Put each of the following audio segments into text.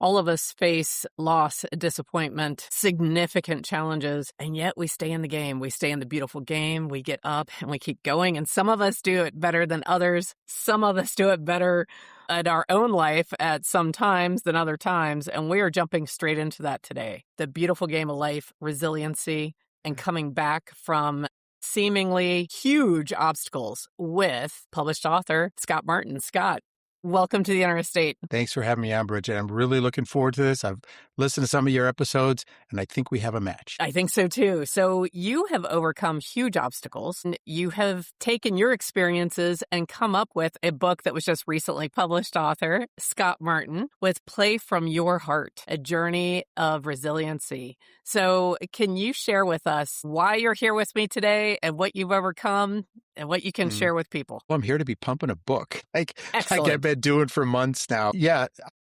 All of us face loss, disappointment, significant challenges, and yet we stay in the game. We stay in the beautiful game. We get up and we keep going. And some of us do it better than others. Some of us do it better at our own life at some times than other times. And we are jumping straight into that today. The beautiful game of life, resiliency, and coming back from seemingly huge obstacles with published author Scott Martin. Scott, welcome to the Interstate. Thanks for having me on, Bridget. I'm really looking forward to this. I've listened to some of your episodes, and I think we have a match. I think so, too. So you have overcome huge obstacles. You have taken your experiences and come up with a book that was just recently published, author Scott Martin, with Play from Your Heart, A Journey of Resiliency. So can you share with us why you're here with me today and what you've overcome and what you can share with people? Well, I'm here to be pumping a book like Excellent. I've been doing for months now. Yeah,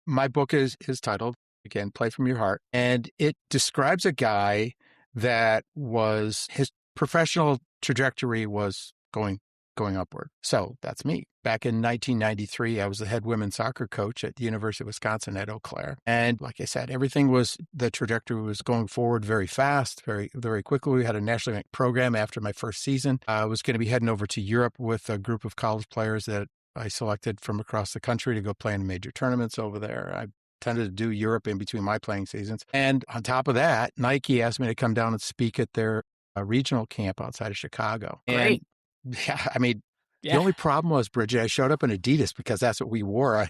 my book is titled, again, Play from Your Heart. And it describes a guy that his professional trajectory was going upward. So that's me. Back in 1993, I was the head women's soccer coach at the University of Wisconsin at Eau Claire. And like I said, the trajectory was going forward very fast, very, very quickly. We had a nationally ranked program after my first season. I was going to be heading over to Europe with a group of college players that I selected from across the country to go play in major tournaments over there. I tended to do Europe in between my playing seasons. And on top of that, Nike asked me to come down and speak at their regional camp outside of Chicago. Great. And yeah, I mean, the only problem was, Bridget, I showed up in Adidas because that's what we wore. I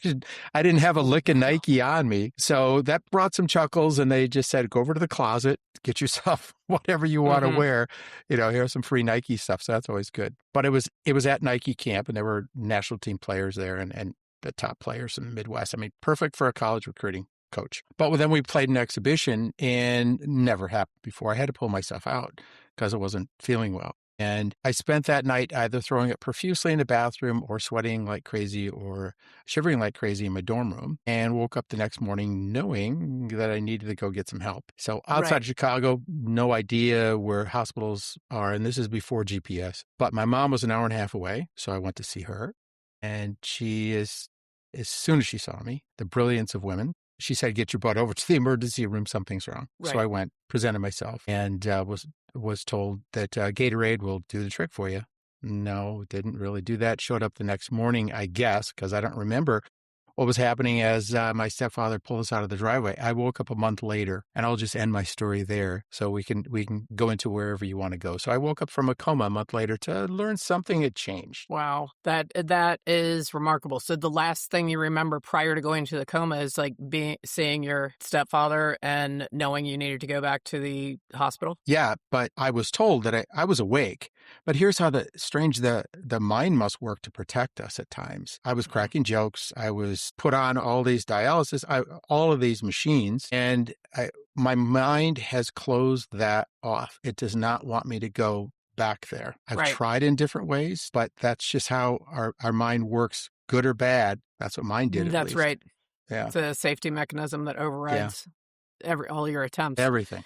didn't have a lick of Nike on me. So that brought some chuckles, and they just said, go over to the closet, get yourself whatever you want to wear. Here's some free Nike stuff. So that's always good. But it was at Nike camp, and there were national team players there and the top players in the Midwest. I mean, perfect for a college recruiting coach. But then we played an exhibition, and never happened before. I had to pull myself out because I wasn't feeling well. And I spent that night either throwing up profusely in the bathroom or sweating like crazy or shivering like crazy in my dorm room, and woke up the next morning knowing that I needed to go get some help. So outside of Chicago, no idea where hospitals are. And this is before GPS. But my mom was an hour and a half away. So I went to see her. And as soon as she saw me, the brilliance of women, she said, get your butt over to the emergency room. Something's wrong. Right. So I went, presented myself, and was told that Gatorade will do the trick for you. No, didn't really do that. Showed up the next morning, I guess, because I don't remember what was happening as my stepfather pulled us out of the driveway. I woke up a month later, and I'll just end my story there so we can go into wherever you want to go. So I woke up from a coma a month later to learn something had changed. Wow. That is remarkable. So the last thing you remember prior to going to the coma is like seeing your stepfather and knowing you needed to go back to the hospital? Yeah, but I was told that I was awake. But here's how the mind must work to protect us at times. I was cracking jokes. I was put on all these dialysis, all of these machines, and my mind has closed that off. It does not want me to go back there. I've tried in different ways, but that's just how our mind works, good or bad. That's what mine did. That's right. Yeah. It's a safety mechanism that overrides all your attempts. Everything.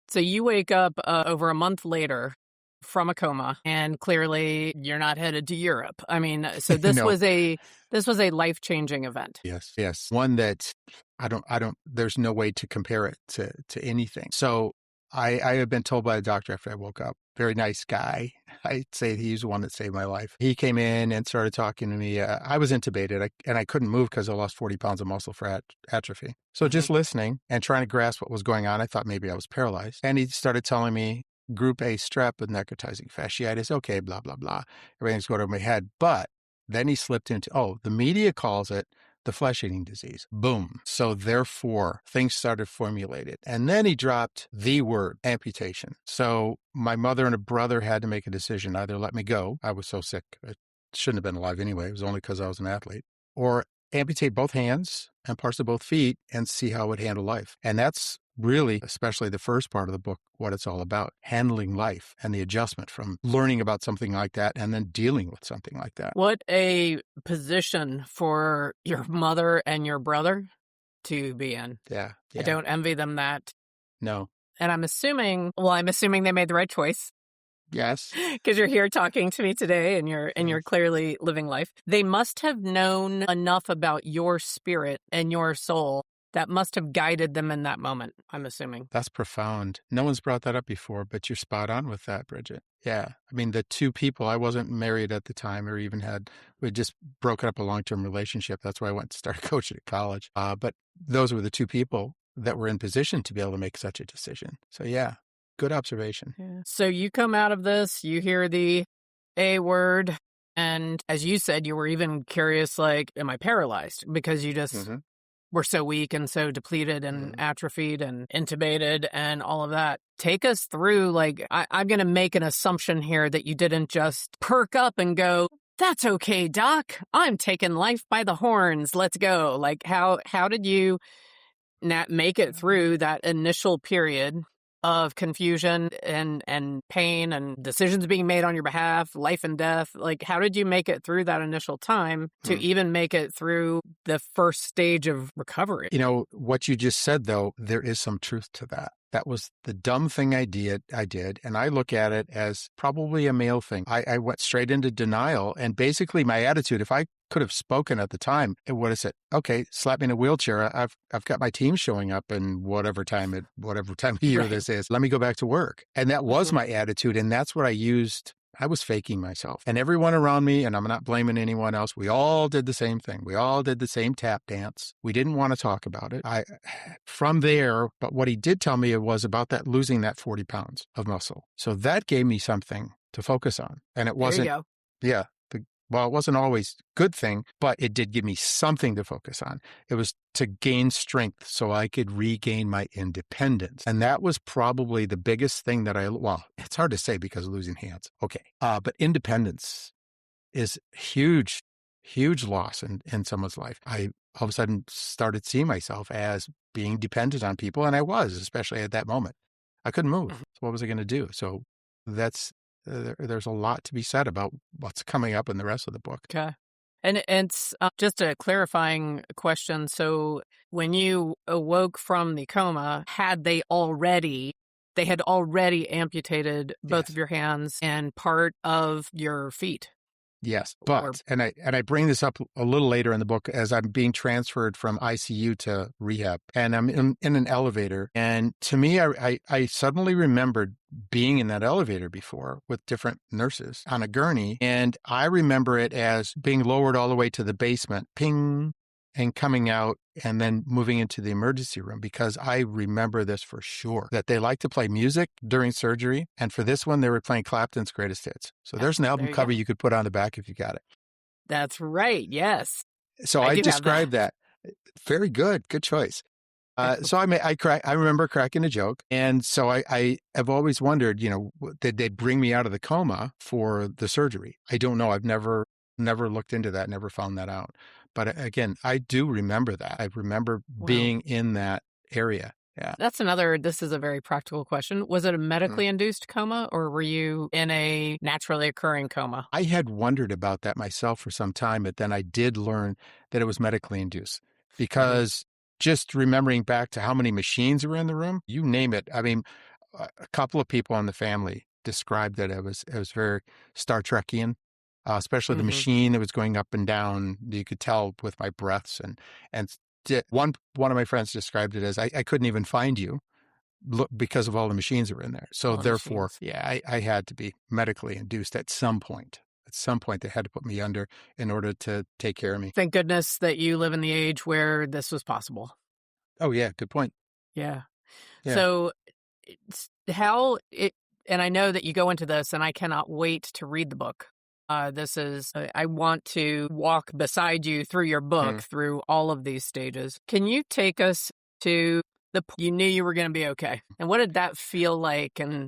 So you wake up over a month later from a coma, and clearly you're not headed to Europe. I mean, so this No. was a life-changing event. Yes. One that there's no way to compare it to anything. So I had been told by a doctor after I woke up, very nice guy. I'd say he's the one that saved my life. He came in and started talking to me. I was intubated and I couldn't move because I lost 40 pounds of muscle for atrophy. So just listening and trying to grasp what was going on, I thought maybe I was paralyzed. And he started telling me, Group A strep with necrotizing fasciitis. Okay, blah, blah, blah. Everything's going over my head. But then he slipped into, the media calls it the flesh-eating disease. Boom. So therefore, things started formulated. And then he dropped the word amputation. So my mother and a brother had to make a decision. Either let me go. I was so sick. I shouldn't have been alive anyway. It was only because I was an athlete. Or amputate both hands and parts of both feet and see how it would handle life. And that's really, especially the first part of the book, what it's all about, handling life and the adjustment from learning about something like that and then dealing with something like that. What a position for your mother and your brother to be in. Yeah. I don't envy them that. No. And I'm assuming they made the right choice. Yes. Because you're here talking to me today and you're clearly living life. They must have known enough about your spirit and your soul that must have guided them in that moment, I'm assuming. That's profound. No one's brought that up before, but you're spot on with that, Bridget. Yeah. I mean, the two people, I wasn't married at the time or even we had just broken up a long-term relationship. That's why I went to start coaching at college. But those were the two people that were in position to be able to make such a decision. So yeah, good observation. Yeah. So you come out of this, you hear the A word, and as you said, you were even curious, like, am I paralyzed? Because you just were so weak and so depleted and atrophied and intubated and all of that. Take us through, like, I'm going to make an assumption here that you didn't just perk up and go, that's okay, doc. I'm taking life by the horns. Let's go. Like, how did you make it through that initial period of confusion and pain and decisions being made on your behalf, life and death? Like, how did you make it through that initial time to even make it through the first stage of recovery? You know, what you just said, though, there is some truth to that. That was the dumb thing I did, and I look at it as probably a male thing. I went straight into denial, and basically my attitude, if I could have spoken at the time, it would have said, okay, slap me in a wheelchair. I've got my team showing up in whatever time of year this is. Let me go back to work. And that was my attitude, and that's what I used. I was faking myself. And everyone around me, and I'm not blaming anyone else, we all did the same thing. We all did the same tap dance. We didn't want to talk about it. From there, but what he did tell me was about that losing that 40 pounds of muscle. So that gave me something to focus on. And it wasn't, there you go. Yeah. Well, it wasn't always a good thing, but it did give me something to focus on. It was to gain strength so I could regain my independence. And that was probably the biggest thing that well, it's hard to say because of losing hands. Okay. But independence is huge loss in someone's life. I all of a sudden started seeing myself as being dependent on people. And I was, especially at that moment. I couldn't move. So what was I going to do? So there's a lot to be said about what's coming up in the rest of the book. Okay. And it's just a clarifying question. So when you awoke from the coma, they had already amputated both of your hands and part of your feet? Yes, but and I bring this up a little later in the book as I'm being transferred from ICU to rehab, and I'm in an elevator, and to me, I suddenly remembered being in that elevator before with different nurses on a gurney, and I remember it as being lowered all the way to the basement, ping, and coming out and then moving into the emergency room, because I remember this for sure, that they like to play music during surgery. And for this one, they were playing Clapton's Greatest Hits. So there's an album cover you could put on the back if you got it. That's right. Yes. So I described that. Very good. Good choice. So I remember cracking a joke. And so I have always wondered, did they bring me out of the coma for the surgery? I don't know. I've never looked into that, never found that out. But again, I do remember that. I remember being in that area. Yeah. This is a very practical question. Was it a medically induced coma, or were you in a naturally occurring coma? I had wondered about that myself for some time, but then I did learn that it was medically induced, because just remembering back to how many machines were in the room, you name it. I mean, a couple of people in the family described that it was very Star Trekian. Especially the machine that was going up and down. You could tell with my breaths. And one of my friends described it as, I couldn't even find you because of all the machines that were in there. So therefore, I had to be medically induced at some point. At some point, they had to put me under in order to take care of me. Thank goodness that you live in the age where this was possible. Oh, yeah. Good point. Yeah. So and I know that you go into this, and I cannot wait to read the book. I want to walk beside you through your book, through all of these stages. Can you take us to you knew you were going to be okay? And what did that feel like? And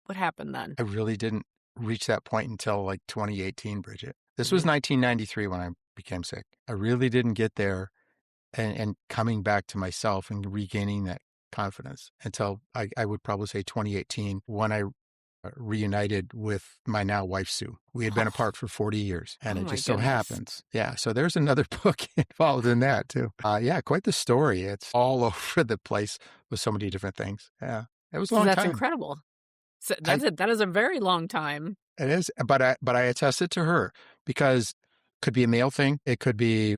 what happened then? I really didn't reach that point until like 2018, Bridget. This was 1993 when I became sick. I really didn't get there and coming back to myself and regaining that confidence until I would probably say 2018, when I reunited with my now wife, Sue. We had been apart for 40 years, and it just so happens. Yeah. So there's another book involved in that too. Quite the story. It's all over the place with so many different things. Yeah. It was a long time. That's incredible. So that is a very long time. It is. But I attest it to her, because it could be a male thing. It could be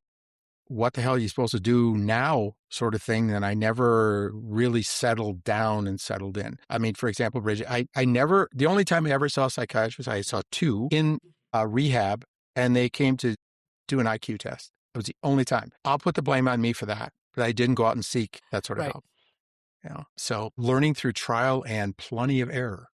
what the hell are you supposed to do now sort of thing, then I never really settled down and settled in. I mean, for example, Bridget, I never, the only time I ever saw a psychiatrist, I saw two in rehab, and they came to do an IQ test. It was the only time. I'll put the blame on me for that, but I didn't go out and seek that sort of help. So learning through trial and plenty of error.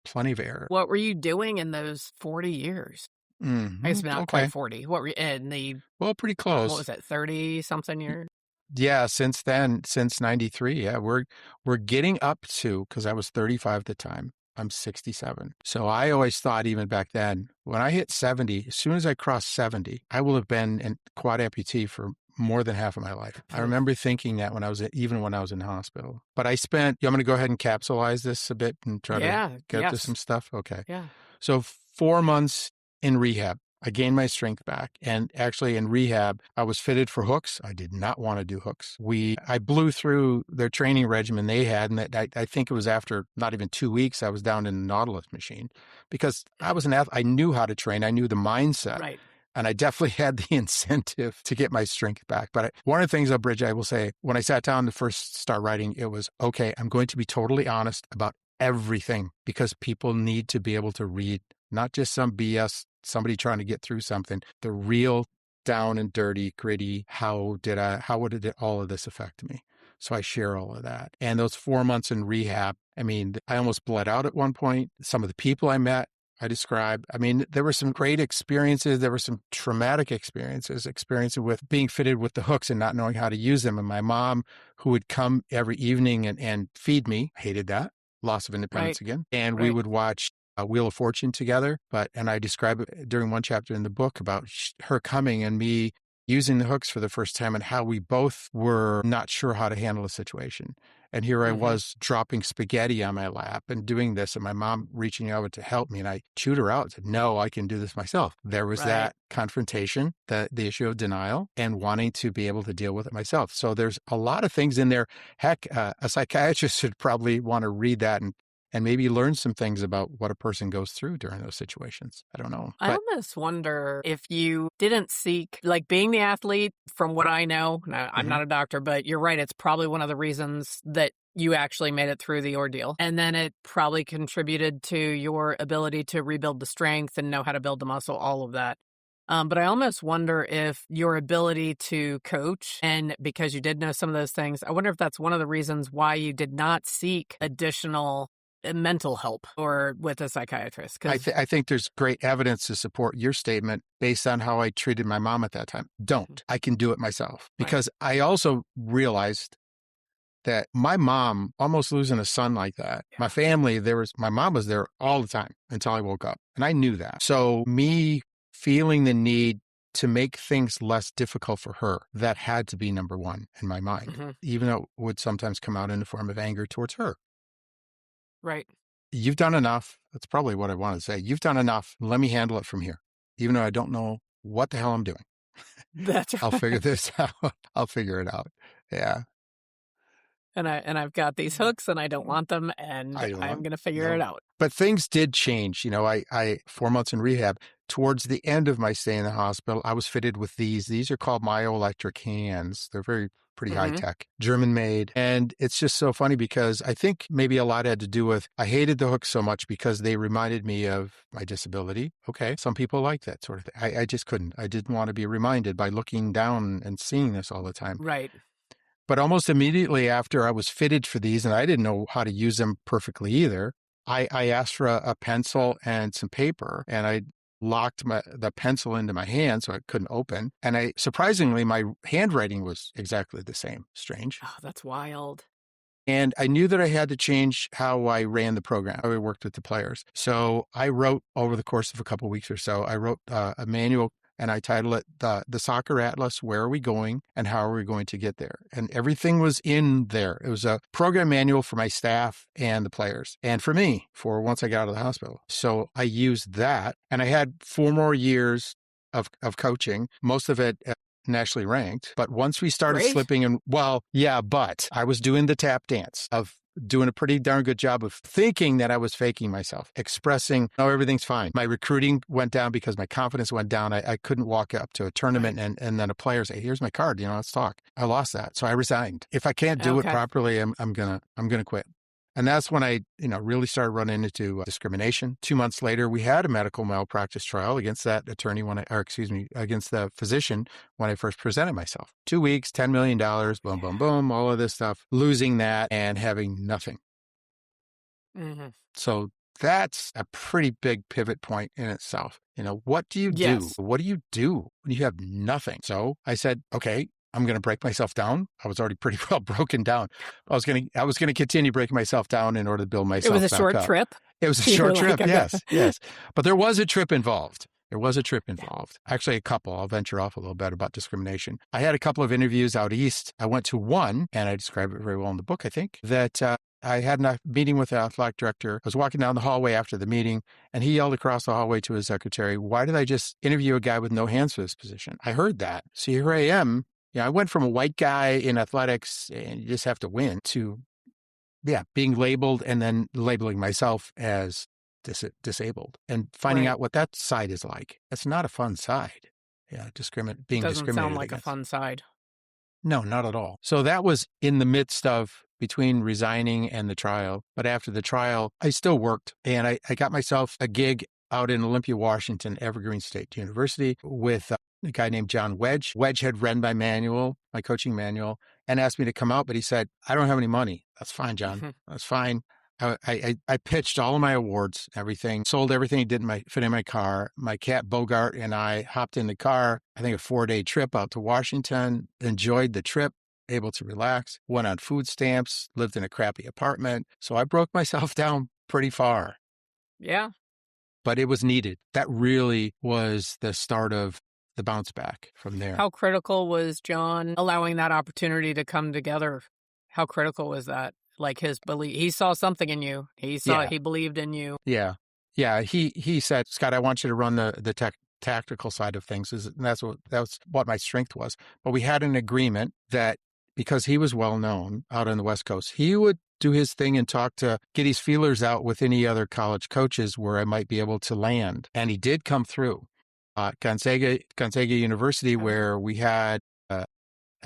What were you doing in those 40 years? I guess not quite 40. What were you in the? Well, pretty close. What was it, 30 something years? Yeah, since then, since 93. Yeah, we're getting up to, because I was 35 at the time. I'm 67. So I always thought, even back then, when I hit 70, as soon as I crossed 70, I will have been a quad amputee for more than half of my life. I remember thinking that even when I was in hospital. But I spent, I'm going to go ahead and capsulize this a bit and try to get to some stuff. Okay. Yeah. So 4 months in rehab, I gained my strength back. And actually in rehab, I was fitted for hooks. I did not want to do hooks. I blew through their training regimen they had. And I think it was after not even 2 weeks, I was down in the Nautilus machine because I was an athlete. I knew how to train. I knew the mindset. Right. And I definitely had the incentive to get my strength back. But one of the things, Bridget, I will say, when I sat down to first start writing, it was, okay, I'm going to be totally honest about everything because people need to be able to read, not just some BS, somebody trying to get through something, the real down and dirty, gritty, how did all of this affect me? So I share all of that. And those 4 months in rehab, I mean, I almost bled out at one point. Some of the people I met, I described. I mean, there were some great experiences. There were some traumatic experiences with being fitted with the hooks and not knowing how to use them. And my mom, who would come every evening and feed me, hated that. Loss of independence again. And we would watch Wheel of Fortune together. And I describe it during one chapter in the book about her coming and me using the hooks for the first time and how we both were not sure how to handle the situation. And here I was dropping spaghetti on my lap and doing this, and my mom reaching over to help me. And I chewed her out and said, no, I can do this myself. There was that confrontation, the issue of denial and wanting to be able to deal with it myself. So there's a lot of things in there. Heck, a psychiatrist should probably want to read that and maybe learn some things about what a person goes through during those situations. I don't know. I almost wonder if you didn't seek, like being the athlete, from what I know, I'm not a doctor, but you're right, it's probably one of the reasons that you actually made it through the ordeal. And then it probably contributed to your ability to rebuild the strength and know how to build the muscle, all of that. But I almost wonder if your ability to coach, and because you did know some of those things, I wonder if that's one of the reasons why you did not seek additional mental help or with a psychiatrist. I think there's great evidence to support your statement based on how I treated my mom at that time. I can do it myself. Because I also realized that my mom, almost losing a son like that, my family, my mom was there all the time until I woke up. And I knew that. So me feeling the need to make things less difficult for her, that had to be number one in my mind, even though it would sometimes come out in the form of anger towards her. Right. You've done enough. That's probably what I want to say. You've done enough. Let me handle it from here, even though I don't know what the hell I'm doing. That's right. I'll figure this out. I'll figure it out. Yeah. And I've got these hooks and I don't want them, and I'm going to figure it out. But things did change. I 4 months in rehab, towards the end of my stay in the hospital, I was fitted with these. These are called myoelectric hands. They're pretty high tech, German made. And it's just so funny because I think maybe a lot had to do with, I hated the hooks so much because they reminded me of my disability. Okay. Some people like that sort of thing. I just couldn't. I didn't want to be reminded by looking down and seeing this all the time. Right. But almost immediately after I was fitted for these, and I didn't know how to use them perfectly either, I asked for a pencil and some paper, and I locked the pencil into my hand so I couldn't open. And surprisingly, my handwriting was exactly the same. Strange. Oh, that's wild. And I knew that I had to change how I ran the program, how I worked with the players. So I wrote, over the course of a couple of weeks or so, I wrote a manual, and I titled it the Soccer Atlas, Where Are We Going and How Are We Going to Get There? And everything was in there. It was a program manual for my staff and the players, and for me, for once I got out of the hospital. So I used that, and I had 4 more years of coaching, most of it nationally ranked. But once we started slipping in, but I was doing the tap dance of doing a pretty darn good job of thinking that I was faking myself, expressing, oh, everything's fine. My recruiting went down because my confidence went down. I couldn't walk up to a tournament and then a player say, here's my card, let's talk. I lost that. So I resigned. If I can't do it properly, I'm going to quit. And that's when I, really started running into discrimination. 2 months later, we had a medical malpractice trial against that attorney against the physician when I first presented myself. 2 weeks, $10 million, boom, boom, boom, all of this stuff, losing that and having nothing. Mm-hmm. So that's a pretty big pivot point in itself. What do you do? What do you do when you have nothing? So I said, okay, I'm going to break myself down. I was already pretty well broken down. I was going to continue breaking myself down in order to build myself back up. It was a short trip? It was a short trip, yes. But there was a trip involved. Actually, a couple. I'll venture off a little bit about discrimination. I had a couple of interviews out east. I went to one, and I describe it very well in the book, I think, that I had a meeting with the athletic director. I was walking down the hallway after the meeting, and he yelled across the hallway to his secretary, why did I just interview a guy with no hands for this position? I heard that. So here I am. I went from a white guy in athletics, and you just have to win, to, being labeled and then labeling myself as disabled and finding out what that side is like. It's not a fun side. Being discriminated against. Doesn't sound like a fun side. No, not at all. So that was in the midst of between resigning and the trial. But after the trial, I still worked, and I got myself a gig out in Olympia, Washington, Evergreen State University with a guy named John Wedge. Wedge had read my coaching manual, and asked me to come out, but he said, I don't have any money. That's fine, John. Mm-hmm. That's fine. I pitched all of my awards, everything, sold everything that didn't fit in my car. My cat Bogart and I hopped in the car, I think a 4-day trip out to Washington, enjoyed the trip, able to relax, went on food stamps, lived in a crappy apartment. So I broke myself down pretty far. Yeah. But it was needed. That really was the start of the bounce back from there. How critical was John allowing that opportunity to come together? How critical was that? Like his belief, he saw something in you. He believed in you. Yeah. He said, Scott, I want you to run the tactical side of things. And that's what my strength was. But we had an agreement that because he was well known out on the West Coast, he would do his thing and get his feelers out with any other college coaches where I might be able to land. And he did come through. Gonzaga University, where we had a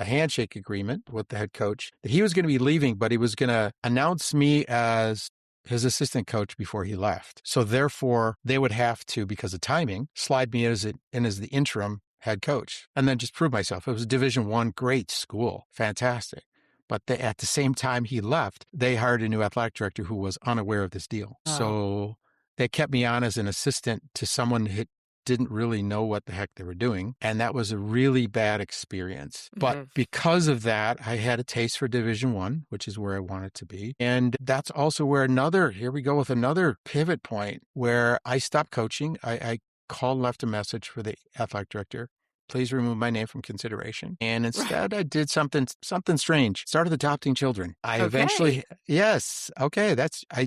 handshake agreement with the head coach that he was going to be leaving, but he was going to announce me as his assistant coach before he left. So therefore, they would have to, because of timing, slide me in as the interim head coach and then just prove myself. It was a Division I, great school, fantastic. But at the same time he left, they hired a new athletic director who was unaware of this deal. Oh. So they kept me on as an assistant to someone who didn't really know what the heck they were doing. And that was a really bad experience. Mm-hmm. But because of that, I had a taste for Division I, which is where I wanted to be. And that's also where here we go with another pivot point where I stopped coaching. I called, left a message for the athletic director. Please remove my name from consideration. And instead, I did something strange. Started adopting children. I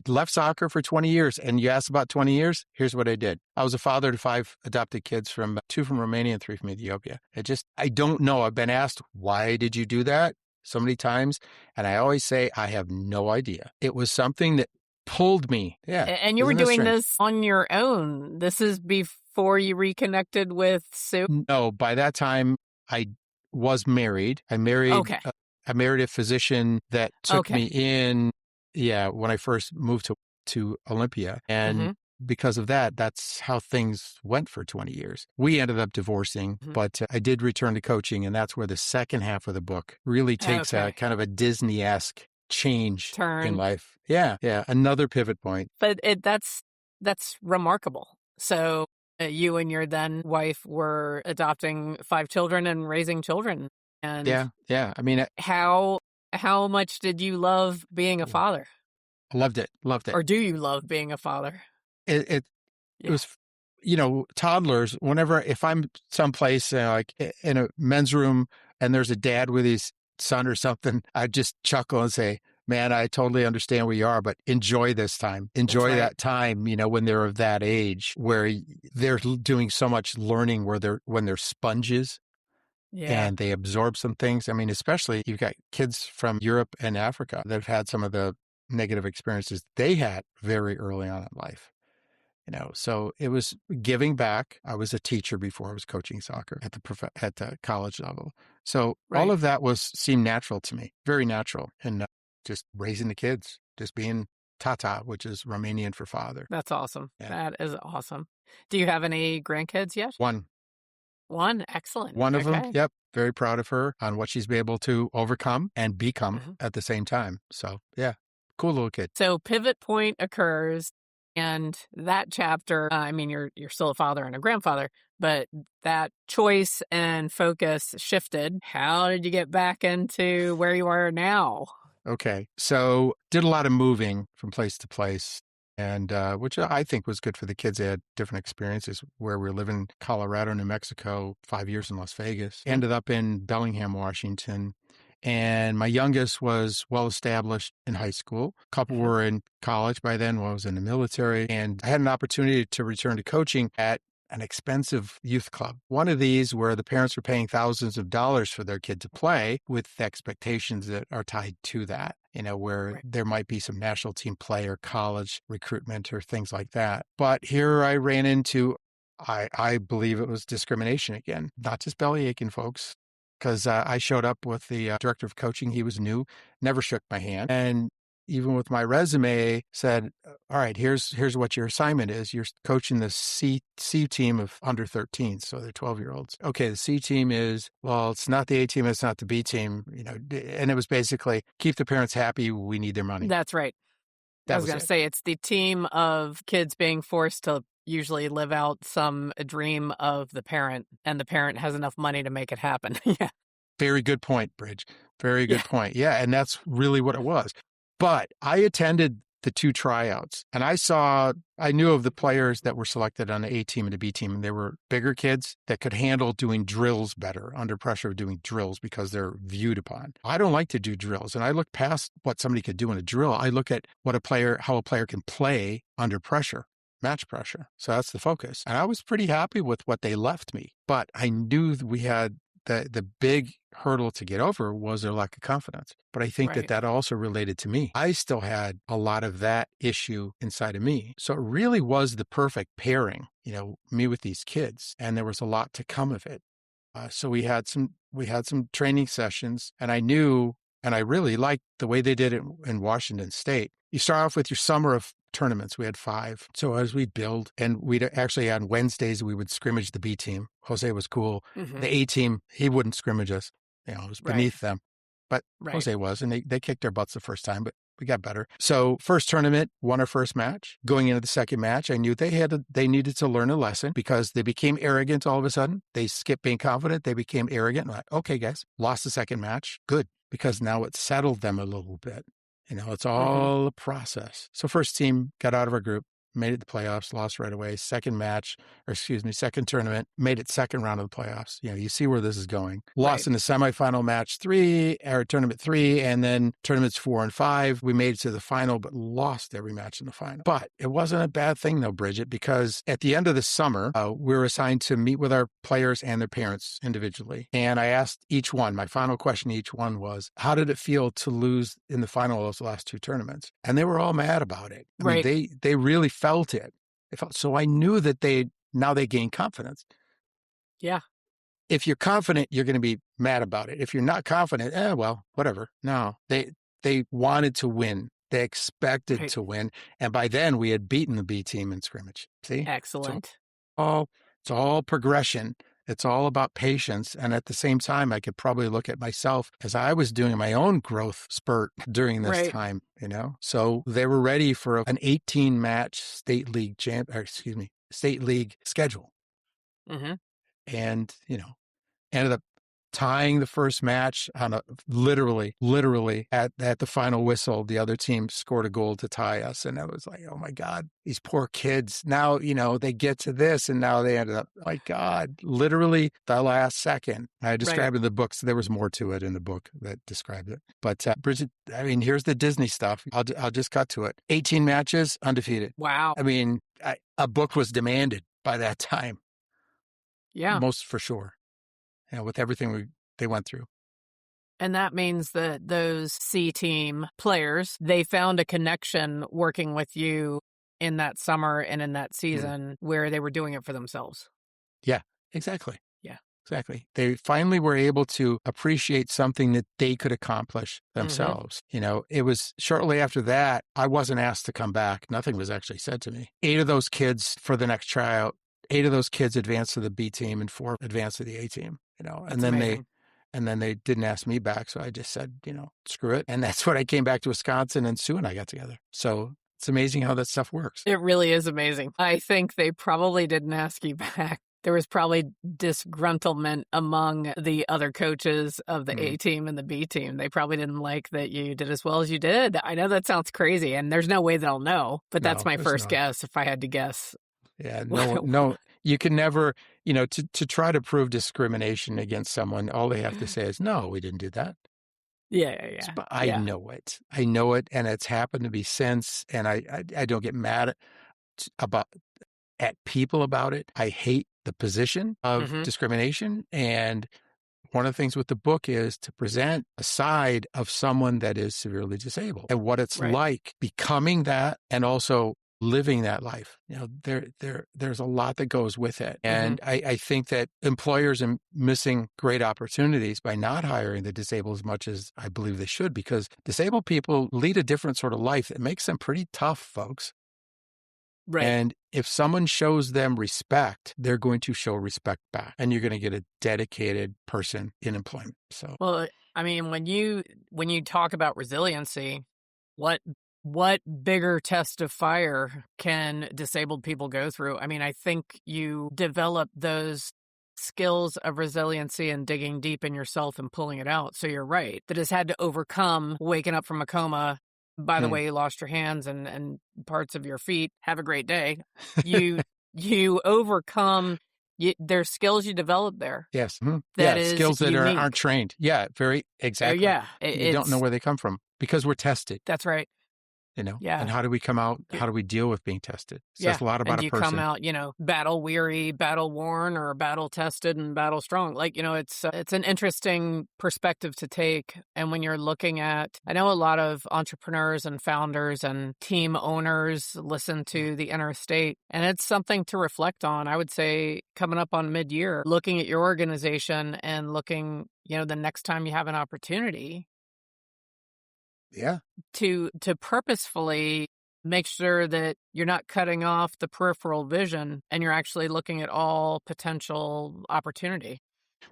left soccer for 20 years. And you asked about 20 years? Here's what I did. I was a father to 5 adopted kids, 2 from Romania and 3 from Ethiopia. I don't know. I've been asked, why did you do that so many times? And I always say, I have no idea. It was something that pulled me. Yeah. And you were doing this on your own. This is before you reconnected with Sue? No, by that time I was married. I married a physician that took me in. Yeah. When I first moved to Olympia. And because of that, that's how things went for 20 years. We ended up divorcing, but I did return to coaching. And that's where the second half of the book really takes a kind of a Disney-esque turn in life. Yeah. Another pivot point. But that's remarkable. So you and your then wife were adopting 5 children and raising children. And yeah. I mean, how much did you love being a father? I loved it. Or do you love being a father? It was, toddlers, if I'm someplace like in a men's room and there's a dad with his son or something, I just chuckle and say, man, I totally understand where you are, but enjoy this time. Enjoy that time, when they're of that age where they're doing so much learning when they're sponges and they absorb some things. I mean, especially you've got kids from Europe and Africa that have had some of the negative experiences they had very early on in life. So it was giving back. I was a teacher before I was coaching soccer at the college level. So all Right. of that seemed natural to me, very natural. And just raising the kids, just being tata, which is Romanian for father. That's awesome. Yeah. That is awesome. Do you have any grandkids yet? One Excellent. of them. Okay. Yep. Very proud of her on what she's been able to overcome and become Mhm. at the same time. So yeah, cool little kid. So pivot point occurs, and that chapter, I mean, you're still a father and a grandfather, but that choice and focus shifted. How did you get back into where you are now? Okay. So did a lot of moving from place to place, and which I think was good for the kids. They had different experiences where we were living in Colorado, New Mexico, 5 years in Las Vegas, Mhm. ended up in Bellingham, Washington. And my youngest was well established in high school. A couple Mhm. were in college by then. One was in the military. And I had an opportunity to return to coaching at an expensive youth club. One of these where the parents were paying thousands of dollars for their kid to play with expectations that are tied to that, where Right. there might be some national team play or college recruitment or things like that. But here I ran into, I believe it was discrimination again, not just belly aching, folks. Because I showed up with the director of coaching. He was new, never shook my hand. And even with my resume said, all right, here's what your assignment is. You're coaching the C team of under 13s, so they're 12-year-olds. Okay, the C team is, well, it's not the A team, it's not the B team, and it was basically keep the parents happy, we need their money. That's right. I That was was going to it. say it's the team of kids being forced to usually live out some dream of the parent, and the parent has enough money to make it happen. Yeah. Very good point, Bridge. Very Yeah. good point. Yeah, and that's really what it was. But I attended the 2 tryouts, and I knew of the players that were selected on the A team and the B team, and they were bigger kids that could handle doing drills better, under pressure of doing drills because they're viewed upon. I don't like to do drills, and I look past what somebody could do in a drill. I look at how a player can play under pressure. Match pressure. So that's the focus. And I was pretty happy with what they left me. But I knew that we had the big hurdle to get over was their lack of confidence. But I think Right. that also related to me. I still had a lot of that issue inside of me. So it really was the perfect pairing, me with these kids. And there was a lot to come of it. So we had some training sessions, and I knew, and I really liked the way they did it in Washington State. You start off with your summer of tournaments. We had 5. So as we build, and we'd actually on Wednesdays, we would scrimmage the B team. Jose was cool. Mhm. The A team, he wouldn't scrimmage us. It was Right. beneath them. But Right. Jose was, and they kicked our butts the first time, but we got better. So first tournament, won our first match. Going into the second match, I knew they needed to learn a lesson because they became arrogant all of a sudden. They skipped being confident. They became arrogant. I'm like, okay, guys, lost the second match. Good. Because now it settled them a little bit. It's Mhm. all a process. So first team got out of our group, made it the playoffs, lost right away. Second tournament, made it second round of the playoffs. You see where this is going. Lost Right. in the semifinal match 3, or tournament 3, and then tournaments 4 and 5. We made it to the final, but lost every match in the final. But it wasn't a bad thing though, Bridget, because at the end of the summer, we were assigned to meet with our players and their parents individually. And I asked each one, my final question to each one was, how did it feel to lose in the final of those last 2 tournaments? And they were all mad about it. I mean, Right. they really felt it. So I knew that now they gained confidence. Yeah. If you're confident, you're going to be mad about it. If you're not confident, well, whatever. No, they wanted to win. They expected Right. to win. And by then we had beaten the B team in scrimmage. See? So Excellent. it's all progression. It's all about patience. And at the same time, I could probably look at myself as I was doing my own growth spurt during this Right. time, So they were ready for an 18-match state league schedule. Mhm. And, ended up tying the first match on literally at the final whistle. The other team scored a goal to tie us. And I was like, oh my God, these poor kids. Now, they get to this and now they ended up, my God, literally the last second. I Right. described in the book. So there was more to it in the book that described it. But Bridget, I mean, here's the Disney stuff. I'll just cut to it. 18 matches, undefeated. Wow. I mean, a book was demanded by that time, Yeah. most for sure. With everything they went through. And that means that those C team players, they found a connection working with you in that summer and in that season where they were doing it for themselves. Yeah, exactly. Yeah. Exactly. They finally were able to appreciate something that they could accomplish themselves. It was shortly after that, I wasn't asked to come back. Nothing was actually said to me. 8 of those kids for the next tryout, 8 of those kids advanced to the B team and 4 advanced to the A team, That's and then amazing. they didn't ask me back. So I just said, screw it. And that's when I came back to Wisconsin and Sue and I got together. So it's amazing how that stuff works. It really is amazing. I think they probably didn't ask you back. There was probably disgruntlement among the other coaches of the A team and the B team. They probably didn't like that you did as well as you did. I know that sounds crazy, and there's no way they'll know, but that's my first guess if I had to guess. Yeah, no, you can never, to try to prove discrimination against someone, all they have to say is, no, we didn't do that. Yeah. But I know it. I know it, and it's happened to me since, and I don't get mad at people about it. I hate the position of discrimination. And one of the things with the book is to present a side of someone that is severely disabled and what it's like becoming that and also living that life. There's a lot that goes with it. And I think that employers are missing great opportunities by not hiring the disabled as much as I believe they should, because disabled people lead a different sort of life that makes them pretty tough, folks. Right. And if someone shows them respect, they're going to show respect back, and you're going to get a dedicated person in employment. So, well, I mean, when you talk about resiliency, what bigger test of fire can disabled people go through? I mean, I think you develop those skills of resiliency and digging deep in yourself and pulling it out. So you're right. That has had to overcome waking up from a coma. By the way, you lost your hands and parts of your feet. Have a great day. You overcome. There's skills you develop there. Yes. That is skills that unique. aren't trained. Yeah, very exactly. You don't know where they come from because we're tested. That's right. And how do we come out? How do we deal with being tested? It says a lot about and a person. You come out, battle weary, battle worn, or battle tested and battle strong. It's an interesting perspective to take. And when you're looking at, I know a lot of entrepreneurs and founders and team owners listen to the Inner State, and it's something to reflect on. I would say coming up on mid-year, looking at your organization and looking, the next time you have an opportunity. Yeah. To purposefully make sure that you're not cutting off the peripheral vision and you're actually looking at all potential opportunity.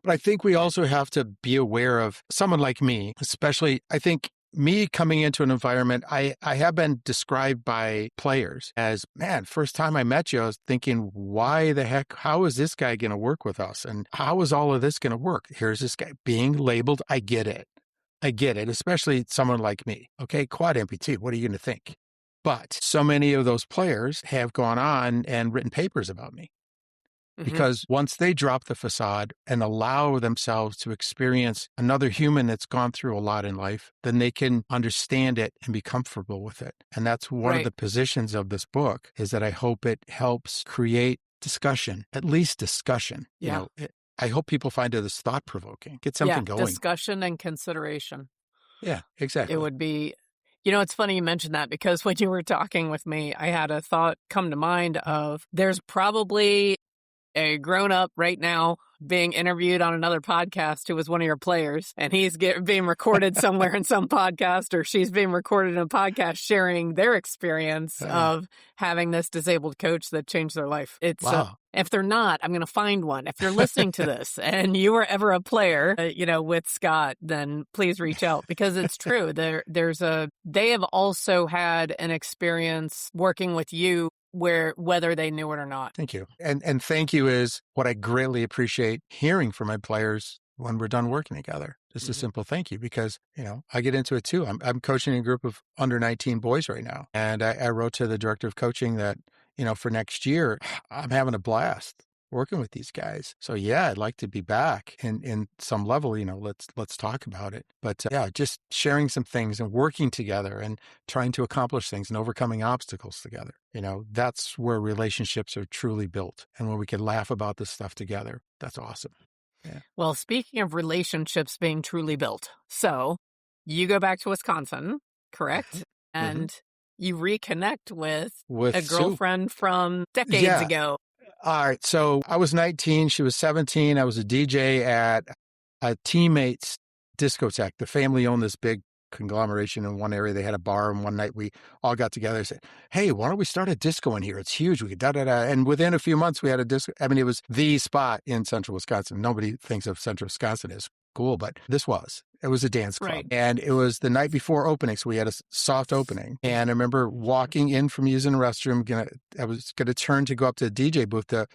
But I think we also have to be aware of someone like me, especially, I think me coming into an environment, I have been described by players as, man, first time I met you, I was thinking, why the heck, how is this guy going to work with us? And how is all of this going to work? Here's this guy being labeled. I get it, especially someone like me. Okay, quad amputee, what are you going to think? But so many of those players have gone on and written papers about me. Because once they drop the facade and allow themselves to experience another human that's gone through a lot in life, then they can understand it and be comfortable with it. And that's one of the positions of this book, is that I hope it helps create discussion, at least discussion. Yeah. I hope people find it as thought-provoking. Get something going. Discussion and consideration. Yeah, exactly. It would be, it's funny you mentioned that, because when you were talking with me, I had a thought come to mind of there's probably a grown-up right now being interviewed on another podcast who was one of your players, and he's being recorded somewhere in some podcast, or she's being recorded in a podcast sharing their experience of having this disabled coach that changed their life. It's if they're not, I'm going to find one. If you're listening to this and you were ever a player, with Scott, then please reach out, because it's true. They have also had an experience working with you whether they knew it or not. Thank you. And thank you is what I greatly appreciate hearing from my players when we're done working together. Just a simple thank you, because, I get into it too. I'm coaching a group of under 19 boys right now. And I wrote to the director of coaching that, for next year, I'm having a blast working with these guys. So yeah, I'd like to be back in some level, let's talk about it. But just sharing some things and working together and trying to accomplish things and overcoming obstacles together. That's where relationships are truly built, and where we can laugh about this stuff together. That's awesome. Yeah. Well, speaking of relationships being truly built, so you go back to Wisconsin, correct? Mm-hmm. And you reconnect with With a Sue. girlfriend from decades Yeah. ago. All right. So I was 19. She was 17. I was a DJ at a teammate's discotheque. The family owned this big conglomeration in one area. They had a bar, and one night we all got together and said, "Hey, why don't we start a disco in here? It's huge. We could da da da." And within a few months, we had a disco. I mean, it was the spot in central Wisconsin. Nobody thinks of central Wisconsin as cool, but this was. It was a dance club. Right. And it was the night before opening, so we had a soft opening. And I remember walking in from using the restroom. I was going to turn to go up to the DJ booth because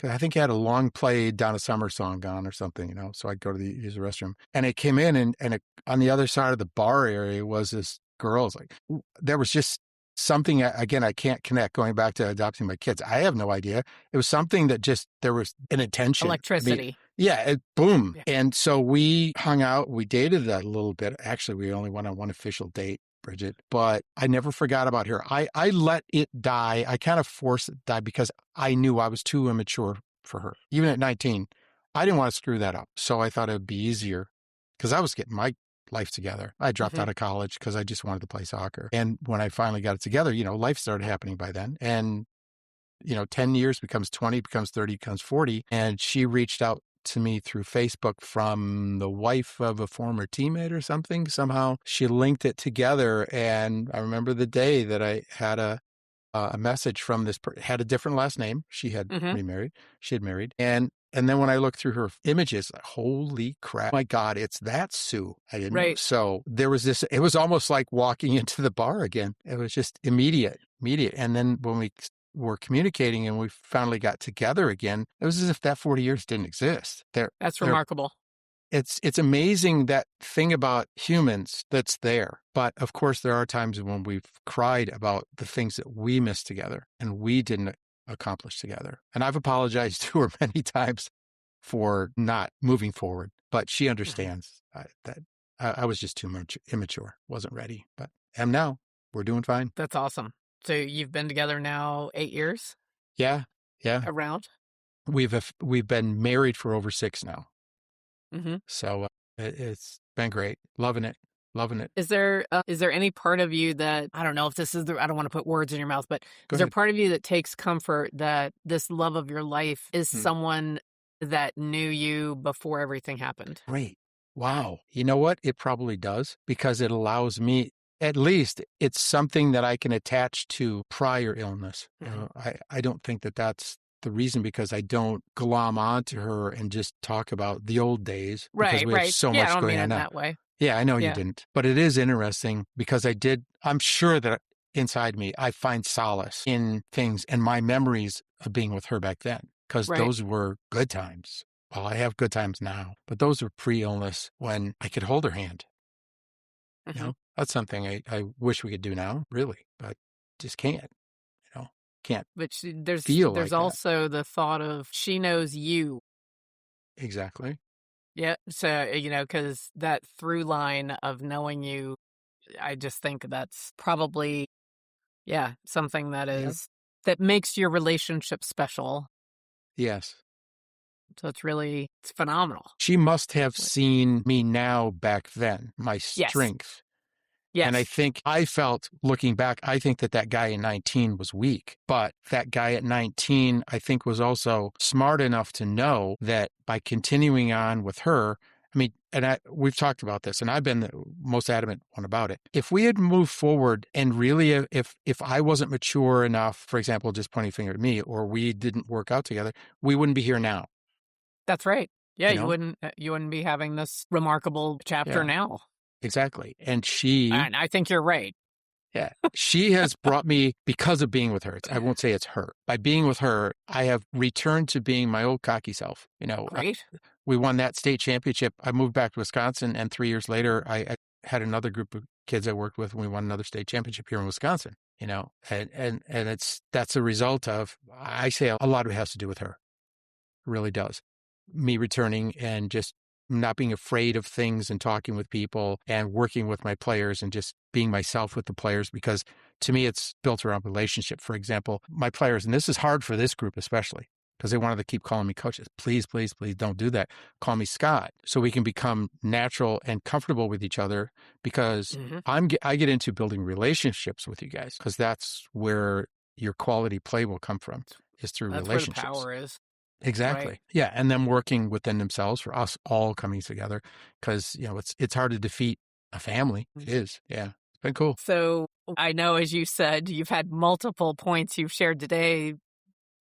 I think he had a long play Donna Summer song on or something, so I'd go to use the restroom. And it came in, and on the other side of the bar area was this girl's like, there was just something, again, I can't connect, going back to adopting my kids. I have no idea. It was something that just, there was an intention. Electricity. I mean, yeah, boom. Yeah. And so we hung out, we dated a little bit. Actually, we only went on one official date, Bridget, but I never forgot about her. I let it die. I kind of forced it to die because I knew I was too immature for her. Even at 19, I didn't want to screw that up. So I thought it would be easier because I was getting my life together. I dropped out of college because I just wanted to play soccer. And when I finally got it together, life started happening by then. And, 10 years becomes 20, becomes 30, becomes 40. And she reached out to me through Facebook from the wife of a former teammate or something. Somehow she linked it together. And I remember the day that I had a message from this, had a different last name. She had remarried. She had married. And then when I looked through her images, holy crap, my God, it's that Sue. I didn't know. So there was this, it was almost like walking into the bar again. It was just immediate. And then when we were communicating and we finally got together again, it was as if that 40 years didn't exist. That's remarkable. It's amazing, that thing about humans that's there. But of course, there are times when we've cried about the things that we missed together and we didn't accomplish together. And I've apologized to her many times for not moving forward, but she understands that I was just too much immature, wasn't ready, but am now. We're doing fine. That's awesome. So you've been together now 8 years? Yeah. Around? We've been married for over 6 now. So it's been great. Loving it. Is there any part of you that, I don't know if this is I don't want to put words in your mouth, but is there part of you that takes comfort that this love of your life is someone that knew you before everything happened? Great. Wow. You know what? It probably does, because it allows me, at least it's something that I can attach to prior illness. I don't think that that's the reason, because I don't glom onto her and just talk about the old days. Because we have so much going on now. That way. Yeah, I know you didn't. But it is interesting because I'm sure that inside me, I find solace in things and my memories of being with her back then, because those were good times. Well, I have good times now, but those were pre-illness when I could hold her hand. That's something I wish we could do now, really, but just can't. Can't. But there's also the thought of she knows you. Exactly. Yeah. So, because that through line of knowing you, I just think that's probably, something that is, that makes your relationship special. Yes. So it's phenomenal. She must have seen me now back then, my strength. Yes. And I think I felt, looking back, I think that guy at 19 was weak. But that guy at 19, I think, was also smart enough to know that by continuing on with her, I mean, we've talked about this, and I've been the most adamant one about it. If we had moved forward and really, if I wasn't mature enough, for example, just pointing a finger at me, or we didn't work out together, we wouldn't be here now. That's right. Yeah, you wouldn't be having this remarkable chapter now. Exactly. And I think you're right. Yeah. She has brought me, because of being with her, I won't say it's her. By being with her, I have returned to being my old cocky self. Right. We won that state championship. I moved back to Wisconsin, and 3 years later, I had another group of kids I worked with, and we won another state championship here in Wisconsin, and that's a result of, I say a lot of it has to do with her. It really does. Me returning and just not being afraid of things and talking with people and working with my players and just being myself with the players, because to me, it's built around relationship. For example, my players, and this is hard for this group especially, because they wanted to keep calling me coaches. Please, please, please don't do that. Call me Scott, so we can become natural and comfortable with each other, because I get into building relationships with you guys, because that's where your quality play will come from, is through That's relationships. Where the power is. Exactly. Right. Yeah. And them working within themselves, for us all coming together, because, it's hard to defeat a family. It is. Yeah. It's been cool. So I know, as you said, you've had multiple points you've shared today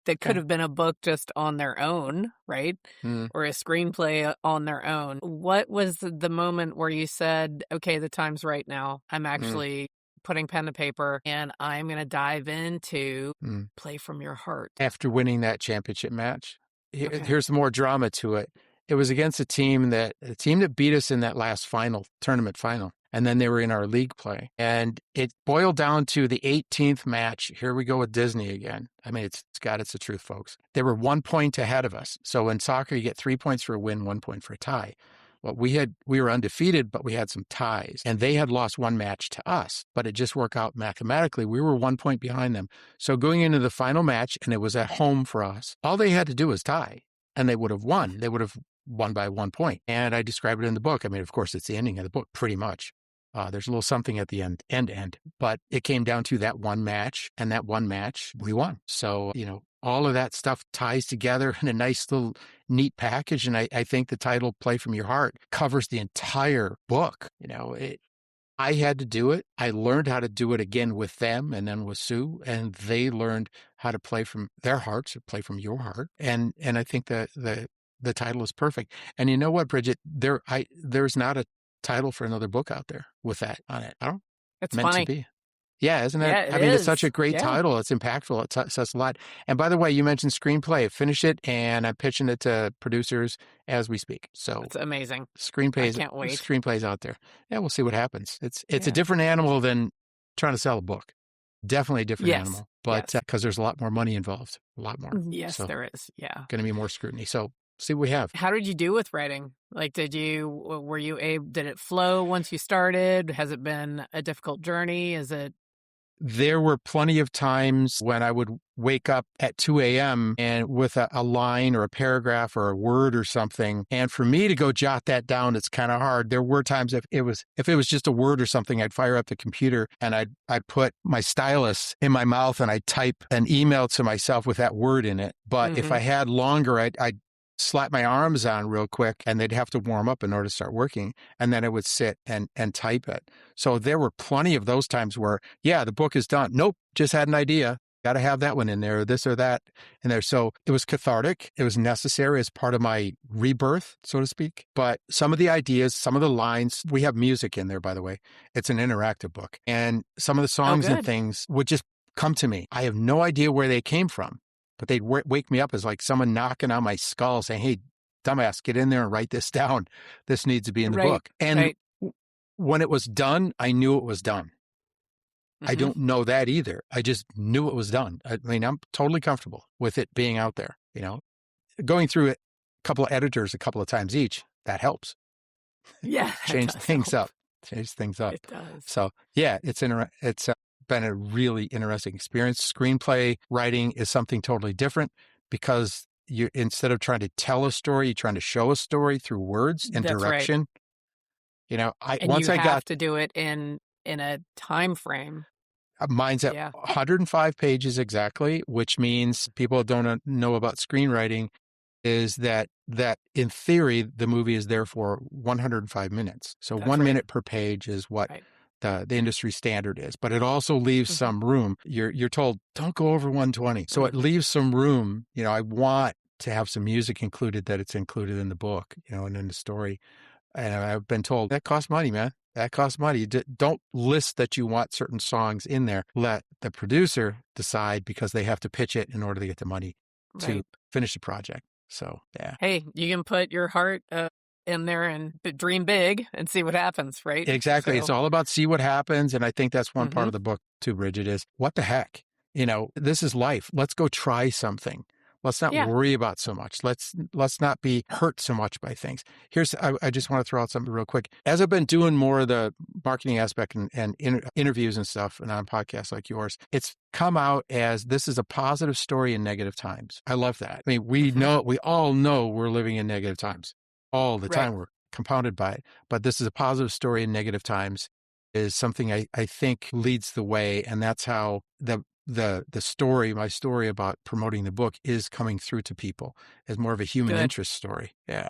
that could have been a book just on their own, right? Or a screenplay on their own. What was the moment where you said, okay, the time's right now. I'm actually putting pen to paper and I'm going to dive into Play From Your Heart? After winning that championship match, here's more drama to it. It was against a team that beat us in that last tournament final. And then they were in our league play. And it boiled down to the 18th match. Here we go with Disney again. I mean, it's the truth, folks. They were 1 point ahead of us. So in soccer, you get 3 points for a win, 1 point for a tie. Well, we were undefeated, but we had some ties. And they had lost one match to us. But it just worked out mathematically. We were 1 point behind them. So going into the final match, and it was at home for us, all they had to do was tie. And they would have won. They would have won by 1 point. And I describe it in the book. I mean, of course, it's the ending of the book, pretty much. There's a little something at the end, but it came down to that one match, and that one match we won. So, all of that stuff ties together in a nice little neat package. And I think the title Play From Your Heart covers the entire book. I had to do it. I learned how to do it again with them and then with Sue, and they learned how to play from their hearts, or play from your heart. And I think the title is perfect. And you know what, Bridget, there's not a title for another book out there with that on it. It's meant funny. to be. Yeah, isn't it? Yeah, I mean, it's such a great title. It's impactful. It says a lot. And by the way, you mentioned screenplay. Finish it, and I'm pitching it to producers as we speak. So it's amazing. Screenplays, I can't wait. Screenplays out there. Yeah, we'll see what happens. It's a different animal than trying to sell a book. Definitely a different animal, but because there's a lot more money involved, a lot more. Yes, so there is. Yeah, going to be more scrutiny. So see what we have. How did you do with writing? Like, did it flow once you started? Has it been a difficult journey? There were plenty of times when I would wake up at 2 a.m. and with a line or a paragraph or a word or something. And for me to go jot that down, it's kind of hard. There were times if it was just a word or something, I'd fire up the computer and I'd put my stylus in my mouth and I'd type an email to myself with that word in it. But if I had longer, I'd slap my arms on real quick and they'd have to warm up in order to start working. And then I would sit and type it. So there were plenty of those times where, the book is done. Nope, just had an idea. Got to have that one in there, or this or that in there. So it was cathartic. It was necessary as part of my rebirth, so to speak. But some of the ideas, some of the lines, we have music in there, by the way. It's an interactive book. And some of the songs and things would just come to me. I have no idea where they came from. But they'd wake me up as like someone knocking on my skull saying, hey, dumbass, get in there and write this down. This needs to be in the book. And when it was done, I knew it was done. I don't know that either. I just knew it was done. I mean, I'm totally comfortable with it being out there. Going through it, a couple of editors a couple of times each, that helps. Yeah. Change things up. It does. So it's been a really interesting experience. Screenplay writing is something totally different because instead of trying to tell a story, you're trying to show a story through words and direction. Right. You have to do it in a time frame. Mine's at 105 pages exactly, which means people don't know about screenwriting is that in theory, the movie is there for 105 minutes. So 1 minute per page is what the industry standard is, but it also leaves some room. You're told, don't go over 120. So it leaves some room. I want to have some music included, that it's included in the book, and in the story. And I've been told that costs money, man. That costs money. Don't list that you want certain songs in there. Let the producer decide, because they have to pitch it in order to get the money to finish the project. So, yeah. Hey, you can put your heart in there and dream big and see what happens, right? Exactly. So, it's all about see what happens. And I think that's one part of the book too, Bridget, is what the heck? This is life. Let's go try something. Let's not Yeah. worry about so much. Let's not be hurt so much by things. I just want to throw out something real quick. As I've been doing more of the marketing aspect and interviews and stuff and on podcasts like yours, it's come out as this is a positive story in negative times. I love that. I mean, we all know we're living in negative times all the Right. time. We're compounded by it, but this is a positive story in negative times is something I think leads the way. And that's how my story about promoting the book is coming through to people as more of a human Good. interest story. Yeah.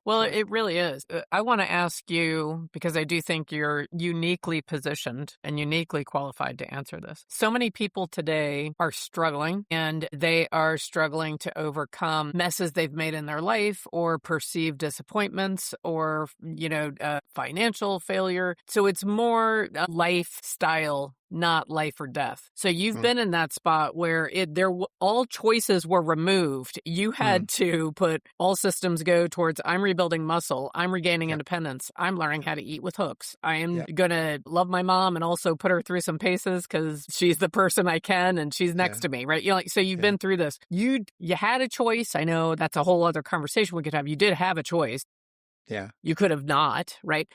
Well, So, it really is. I want to ask you, because I do think you're uniquely positioned and uniquely qualified to answer this. So many people today are struggling, and they are struggling to overcome messes they've made in their life or perceived disappointments or, financial failure. So it's more a lifestyle, not life or death. So you've been in that spot where all choices were removed. You had to put all systems go towards I'm rebuilding muscle, I'm regaining independence, I'm learning how to eat with hooks. I am going to love my mom and also put her through some paces because she's the person I can and she's next to me, right? So you've been through this. You had a choice. I know that's a whole other conversation we could have. You did have a choice. Yeah. You could have not, right?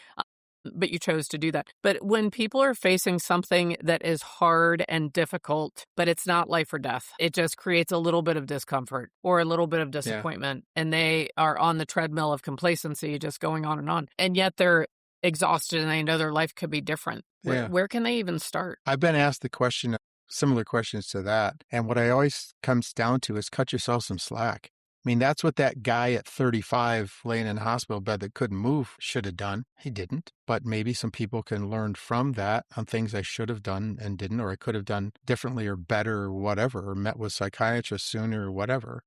But you chose to do that. But when people are facing something that is hard and difficult, but it's not life or death, it just creates a little bit of discomfort or a little bit of disappointment. And they are on the treadmill of complacency, just going on. And yet they're exhausted and they know their life could be different. Where can they even start? I've been asked similar questions to that. And what I always comes down to is cut yourself some slack. I mean, that's what that guy at 35 laying in a hospital bed that couldn't move should have done. He didn't. But maybe some people can learn from that on things I should have done and didn't, or I could have done differently or better or whatever, or met with psychiatrists sooner or whatever.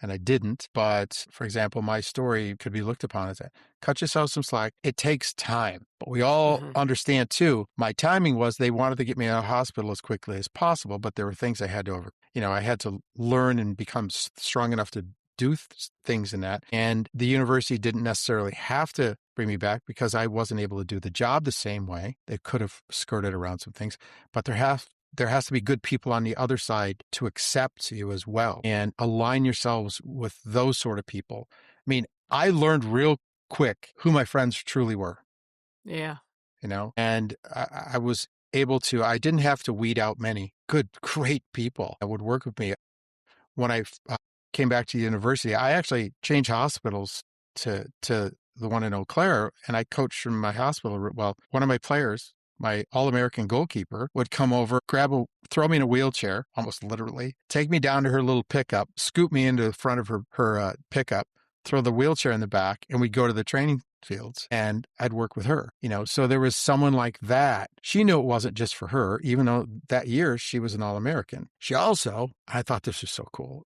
And I didn't. But for example, my story could be looked upon as that. Cut yourself some slack. It takes time. But we all understand too, my timing was they wanted to get me out of hospital as quickly as possible, but there were things I had to I had to learn and become strong enough to do things in that. And the university didn't necessarily have to bring me back because I wasn't able to do the job the same way. They could have skirted around some things, but there has to be good people on the other side to accept you as well and align yourselves with those sort of people. I mean, I learned real quick who my friends truly were. Yeah. And I was able to, I didn't have to weed out many good, great people that would work with me. When I came back to the university, I actually changed hospitals to the one in Eau Claire, and I coached from my hospital. Well, one of my players, my All-American goalkeeper, would come over, throw me in a wheelchair, almost literally, take me down to her little pickup, scoop me into the front of her pickup, throw the wheelchair in the back, and we'd go to the training fields, and I'd work with her. So there was someone like that. She knew it wasn't just for her, even though that year she was an All-American. She also, I thought this was so cool.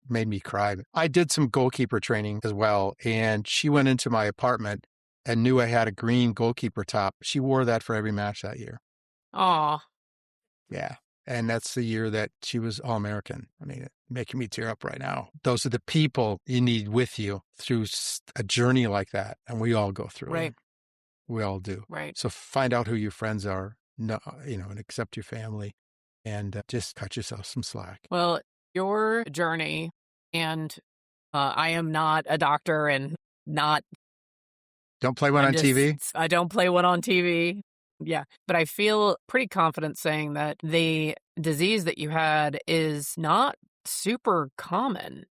Made me cry. I did some goalkeeper training as well, and she went into my apartment and knew I had a green goalkeeper top. She wore that for every match that year. Aw. Yeah. And that's the year that she was All-American. I mean, making me tear up right now. Those are the people you need with you through a journey like that. And we all go through it. We all do. Right. So find out who your friends are, and accept your family, and just cut yourself some slack. Well, your journey, and I am not a doctor and not. Don't play one on TV? I don't play one on TV. Yeah. But I feel pretty confident saying that the disease that you had is not super common.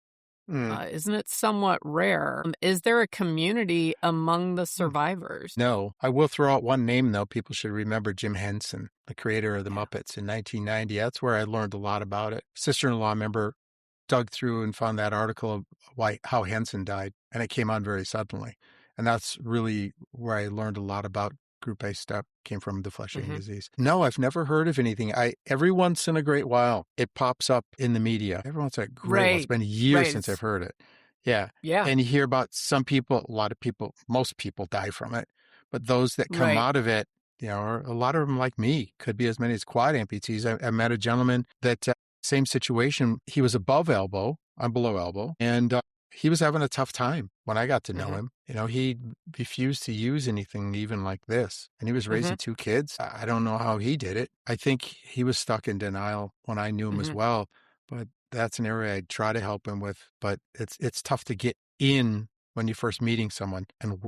Isn't it somewhat rare? Is there a community among the survivors? No. I will throw out one name, though. People should remember Jim Henson, the creator of the Muppets in 1990. That's where I learned a lot about it. Sister-in-law member dug through and found that article of how Henson died, and it came on very suddenly. And that's really where I learned a lot about group-based stuff, came from the flesh-eating disease. No, I've never heard of anything. Every once in a great while, it pops up in the media. Every once in a great while. It's been years since I've heard it. Yeah. Yeah. And you hear about some people, most people die from it. But those that come out of it, a lot of them like me, could be as many as quad amputees. I met a gentleman that, same situation, he was above elbow, I'm below elbow, and he was having a tough time when I got to know him. He refused to use anything even like this. And he was raising two kids. I don't know how he did it. I think he was stuck in denial when I knew him as well. But that's an area I'd try to help him with, but it's tough to get in when you're first meeting someone and,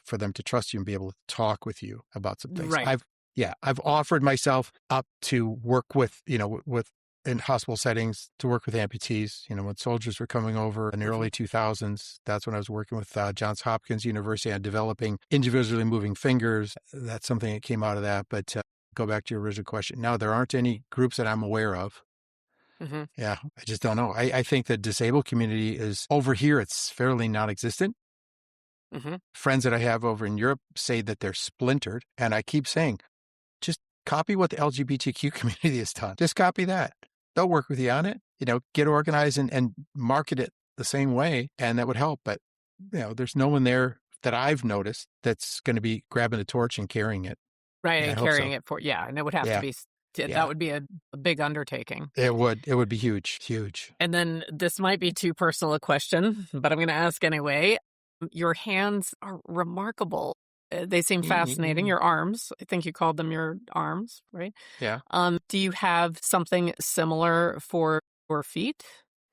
for them to trust you and be able to talk with you about some things. Right. I've offered myself up to work with, in hospital settings to work with amputees. When soldiers were coming over in the early 2000s, that's when I was working with Johns Hopkins University on developing individually moving fingers. That's something that came out of that. But go back to your original question. No, there aren't any groups that I'm aware of. Mm-hmm. Yeah, I just don't know. I think the disabled community is over here. It's fairly non-existent. Mm-hmm. Friends that I have over in Europe say that they're splintered. And I keep saying, just copy what the LGBTQ community has done. Just copy that. They'll work with you on it, get organized and market it the same way. And that would help. But, there's no one there that I've noticed that's going to be grabbing the torch and carrying it. Right. Yeah, and carrying it and it would have to be, that would be a big undertaking. It would be huge, huge. And then this might be too personal a question, but I'm going to ask anyway. Your hands are remarkable. They seem fascinating. Your arms, I think you called them your arms, right? Yeah. Do you have something similar for your feet?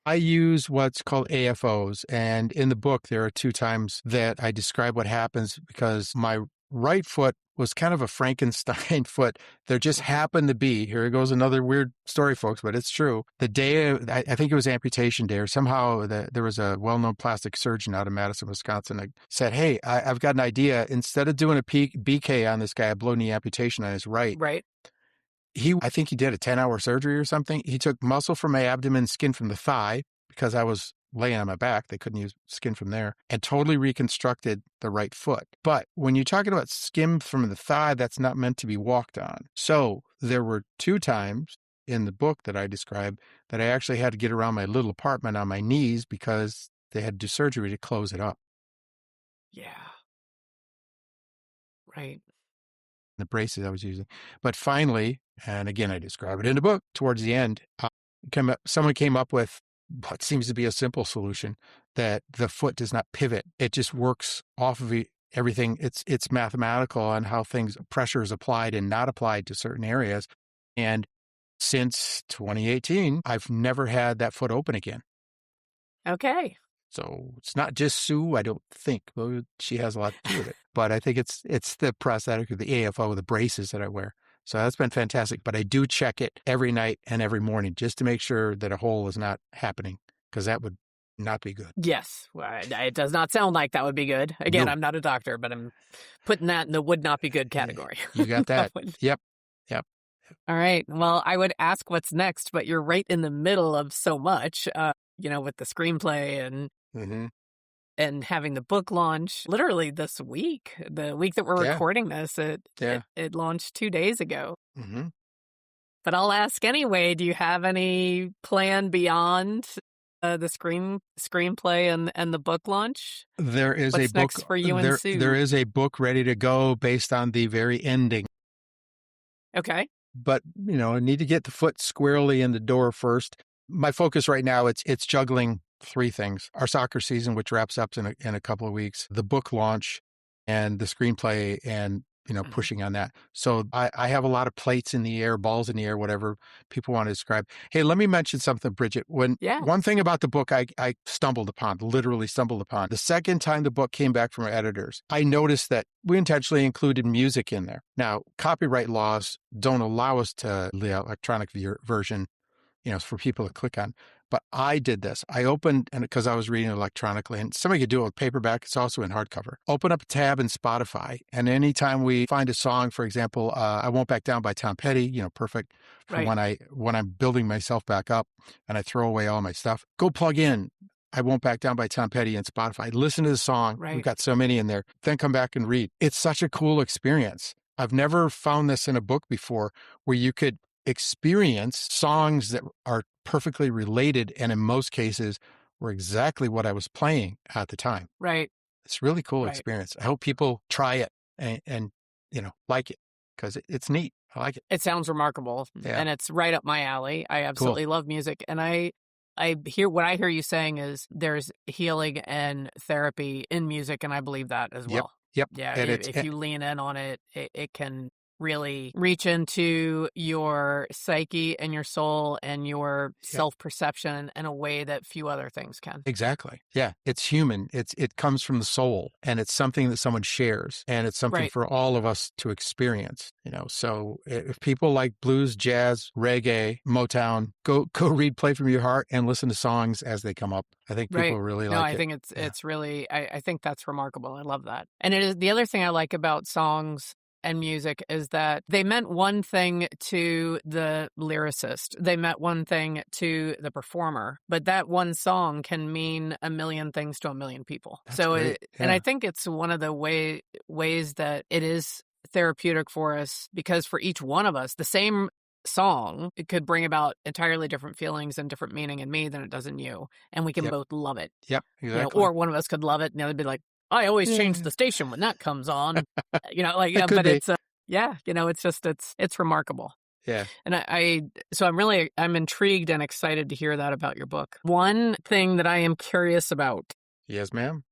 I use what's called AFOs. And in the book, there are 2 times that I describe what happens because my right foot was kind of a Frankenstein foot. There just happened to be, here goes another weird story, folks, but it's true. The day, I think it was amputation day, or somehow there was a well-known plastic surgeon out of Madison, Wisconsin, that said, hey, I've got an idea. Instead of doing a BK on this guy, a below knee amputation on his right. I think he did a 10-hour surgery or something. He took muscle from my abdomen, skin from the thigh, because I was laying on my back. They couldn't use skin from there, and totally reconstructed the right foot. But when you're talking about skin from the thigh, that's not meant to be walked on. So there were 2 times in the book that I described that I actually had to get around my little apartment on my knees because they had to do surgery to close it up. Yeah. Right. The braces I was using. But finally, and again, I describe it in the book, towards the end, someone came up with what seems to be a simple solution, that the foot does not pivot. It just works off of everything. It's mathematical on how pressure is applied and not applied to certain areas. And since 2018, I've never had that foot open again. Okay. So it's not just Sue, I don't think. Well, she has a lot to do with it. But I think it's the prosthetic or the AFO, the braces that I wear. So that's been fantastic. But I do check it every night and every morning just to make sure that a hole is not happening, because that would not be good. Yes. Well, it does not sound like that would be good. Again, no. I'm not a doctor, but I'm putting that in the would not be good category. You got that. Yep. All right. Well, I would ask what's next, but you're right in the middle of so much, with the screenplay and having the book launch literally this week, the week that we're recording this. It launched 2 days ago. Mm-hmm. But I'll ask anyway, do you have any plan beyond the screenplay and the book launch? There is What's a book next for you and Sue? There is a book ready to go based on the very ending. Okay. But, I need to get the foot squarely in the door first. My focus right now, it's juggling 3 things: our soccer season, which wraps up in a couple of weeks, the book launch, and the screenplay, and pushing on that. So I have a lot of plates in the air, balls in the air, whatever people want to describe. Hey, let me mention something, Bridget. One thing about the book I literally stumbled upon. The second time the book came back from our editors, I noticed that we intentionally included music in there. Now, copyright laws don't allow us to the electronic version, for people to click on. But I did this. I opened, and because I was reading electronically, and somebody could do it with paperback, it's also in hardcover. Open up a tab in Spotify, and anytime we find a song, for example, I Won't Back Down by Tom Petty, perfect for when I'm building myself back up and I throw away all my stuff, go plug in I Won't Back Down by Tom Petty in Spotify. Listen to the song. Right. We've got so many in there. Then come back and read. It's such a cool experience. I've never found this in a book before, where you could experience songs that are perfectly related, and in most cases were exactly what I was playing at the time. Right. It's a really cool experience. I hope people try it and like it, because it's neat. I like it. It sounds remarkable, and it's right up my alley. I absolutely love music, and I hear what I hear you saying is there's healing and therapy in music, and I believe that as well. Yep. Yeah. If you lean in on it, it can really reach into your psyche and your soul and your self-perception in a way that few other things can. Exactly. Yeah. It's human. It comes from the soul, and it's something that someone shares, and it's something for all of us to experience, So if people like blues, jazz, reggae, Motown, go read Play From Your Heart and listen to songs as they come up. I think people really like it. I think it's really, I think that's remarkable. I love that. And it is the other thing I like about songs and music is that they meant one thing to the lyricist. They meant one thing to the performer, but that one song can mean a million things to a million people. That's great. And I think it's one of the ways that it is therapeutic for us, because for each one of us, the same song, it could bring about entirely different feelings and different meaning in me than it does in you. And we can both love it. Yep, exactly. Or one of us could love it and the other would be like, I always change the station when that comes on, but it's, it's just, it's remarkable. Yeah. And so I'm intrigued and excited to hear that about your book. One thing that I am curious about. Yes, ma'am.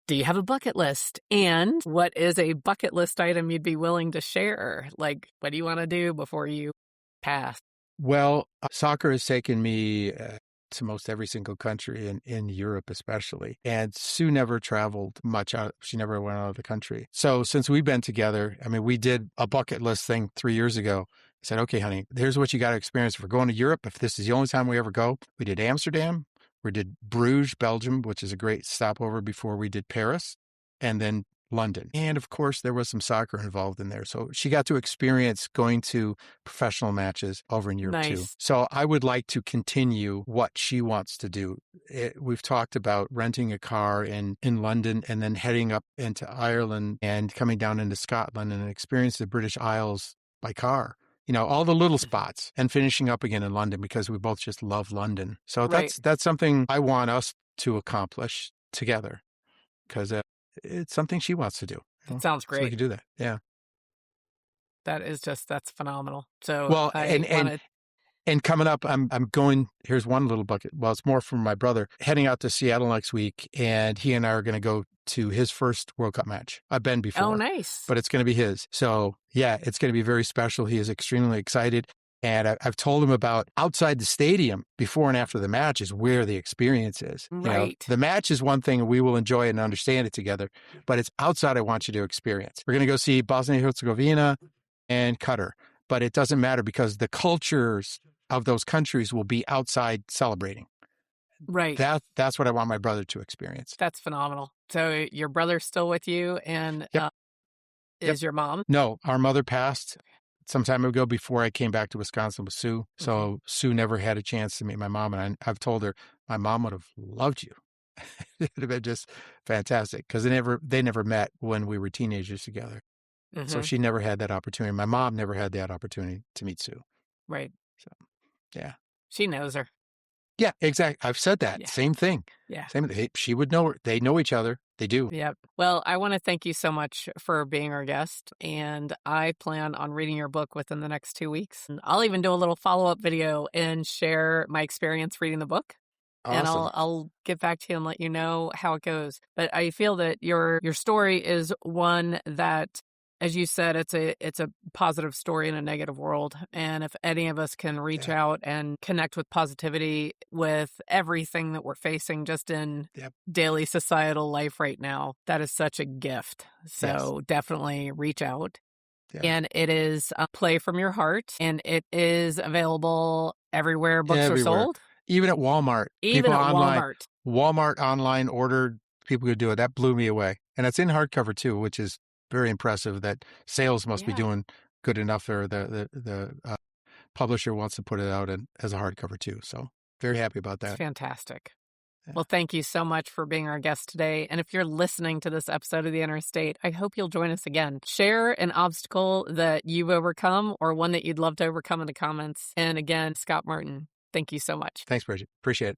Do you have a bucket list? And what is a bucket list item you'd be willing to share? Like, what do you want to do before you pass? Well, soccer has taken me to most every single country in Europe, especially. And Sue never traveled much out. She never went out of the country. So since we've been together, we did a bucket list thing 3 years ago. I said, okay, honey, here's what you got to experience. If we're going to Europe, if this is the only time we ever go, we did Amsterdam. We did Bruges, Belgium, which is a great stopover before we did Paris, and then London. And of course, there was some soccer involved in there. So she got to experience going to professional matches over in Europe too. So I would like to continue what she wants to do. We've talked about renting a car in London and then heading up into Ireland and coming down into Scotland and experience the British Isles by car. All the little spots, and finishing up again in London because we both just love London. So that's something I want us to accomplish together, because it's something she wants to do. It sounds great. So we can do that. Yeah. That's phenomenal. So well, and coming up, I'm going, here's one little bucket. Well, it's more from my brother, heading out to Seattle next week, and he and I are going to go to his first World Cup match. I've been before. Oh, nice. But it's going to be his. So yeah, it's going to be very special. He is extremely excited. And I've told him about outside the stadium before and after the match is where the experience is. Right. The match is one thing and we will enjoy it and understand it together, but it's outside I want you to experience. We're going to go see Bosnia and Herzegovina and Qatar, but it doesn't matter because the cultures of those countries will be outside celebrating. Right. That's what I want my brother to experience. That's phenomenal. So your brother's still with you, and is your mom? No, our mother passed some time ago before I came back to Wisconsin with Sue. So Sue never had a chance to meet my mom. And I've told her my mom would have loved you. It would have been just fantastic because they never met when we were teenagers together. So she never had that opportunity. My mom never had that opportunity to meet Sue. Right. So, yeah. She knows her. Yeah, exactly. I've said that. Yeah. Same thing. Yeah. Same thing. She would know her. They know each other. They do. Yep. Well, I want to thank you so much for being our guest. And I plan on reading your book within the next 2 weeks. And I'll even do a little follow-up video and share my experience reading the book. Awesome. And I'll get back to you and let you know how it goes. But I feel that your story is one that, as you said, it's a positive story in a negative world. And if any of us can reach out and connect with positivity with everything that we're facing just in daily societal life right now, that is such a gift. So definitely reach out. Yeah. And it is Play From Your Heart, and it is available everywhere books are sold. Even at Walmart. Even at Walmart. Walmart online ordered, people could do it. That blew me away. And it's in hardcover too, which is very impressive. That sales must be doing good enough there. The publisher wants to put it out as a hardcover too. So very happy about that. It's fantastic. Yeah. Well, thank you so much for being our guest today. And if you're listening to this episode of The Interstate, I hope you'll join us again. Share an obstacle that you've overcome or one that you'd love to overcome in the comments. And again, Scott Martin, thank you so much. Thanks, Bridget. Appreciate it.